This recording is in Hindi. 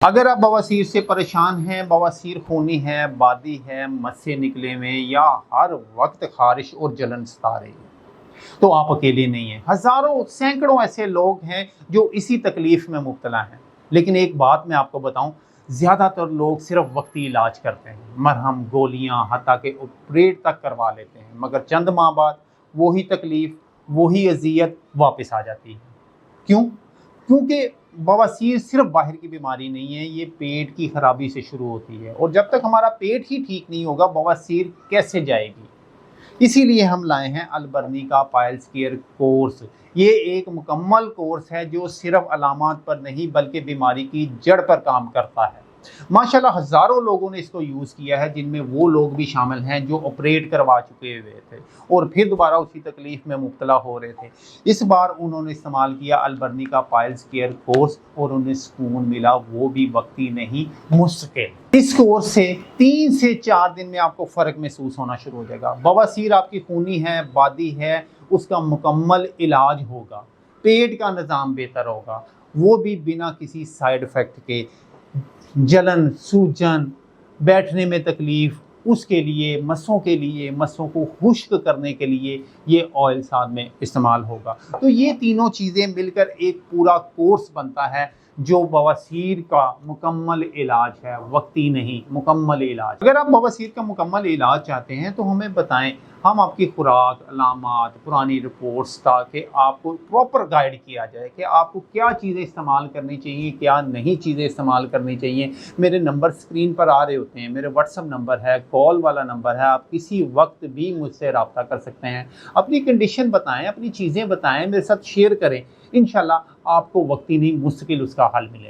अगर आप बवासीर से परेशान हैं, बवासीर खूनी है, बादी है, मस्से निकले हुए या हर वक्त खारिश और जलन सता रही है, तो आप अकेले नहीं हैं। हज़ारों सैकड़ों ऐसे लोग हैं जो इसी तकलीफ़ में मुब्तला हैं। लेकिन एक बात मैं आपको बताऊँ, ज़्यादातर लोग सिर्फ़ वक्ती इलाज करते हैं। मरहम, गोलियाँ, हत्ता के ऑपरेट तक करवा लेते हैं, मगर चंद माह बाद वही तकलीफ़, वही अज़ियत वापस आ जाती है। क्यों? क्योंकि बवासीर सिर्फ बाहर की बीमारी नहीं है, ये पेट की खराबी से शुरू होती है और जब तक हमारा पेट ही ठीक नहीं होगा, बवासीर कैसे जाएगी। इसीलिए हम लाए हैं अलबरनी का पाइल्स केयर कोर्स। ये एक मुकम्मल कोर्स है जो सिर्फ अलामात पर नहीं बल्कि बीमारी की जड़ पर काम करता है। माशाल्लाह हज़ारों लोगों ने इसको यूज़ किया है, जिनमें वो लोग भी शामिल हैं जो ऑपरेट करवा चुके हुए थे और फिर दोबारा उसी तकलीफ़ में मुब्तला हो रहे थे। इस बार उन्होंने इस्तेमाल किया अलबरनी का पाइल्स केयर कोर्स और उन्हें सुकून मिला, वो भी वक्ती नहीं, मुस्तकिल। इस कोर्स से 3 से 4 दिन में आपको फ़र्क महसूस होना शुरू हो जाएगा। बवासीर आपकी खूनी है, बादी है, उसका मुकम्मल इलाज होगा। पेट का निज़ाम बेहतर होगा, वो भी बिना किसी साइड इफ़ेक्ट के। जलन, सूजन, बैठने में तकलीफ़, उसके लिए मस्सों के लिए, मस्सों को खुश्क करने के लिए ये ऑयल साथ में इस्तेमाल होगा। तो ये तीनों चीज़ें मिलकर एक पूरा कोर्स बनता है जो बवासीर का मुकम्मल इलाज है, वक्ती नहीं, मुकम्मल इलाज। अगर आप बवासीर का मुकम्मल इलाज चाहते हैं तो हमें बताएं, हम आपकी खुराक, अलामात, पुरानी रिपोर्ट्स ताकि आपको प्रॉपर गाइड किया जाए कि आपको क्या चीज़ें इस्तेमाल करनी चाहिए, क्या नहीं चीज़ें इस्तेमाल करनी चाहिए। मेरे नंबर स्क्रीन पर आ रहे होते हैं, मेरे व्हाट्सअप नंबर है, कॉल वाला नंबर है, आप किसी वक्त भी मुझसे रब्ता कर सकते हैं। अपनी कंडीशन बताएं, अपनी चीज़ें बताएं, मेरे साथ शेयर करें। इंशाल्लाह आपको वक्ती नहीं, मुस्तकिल उसका हल मिलेगा।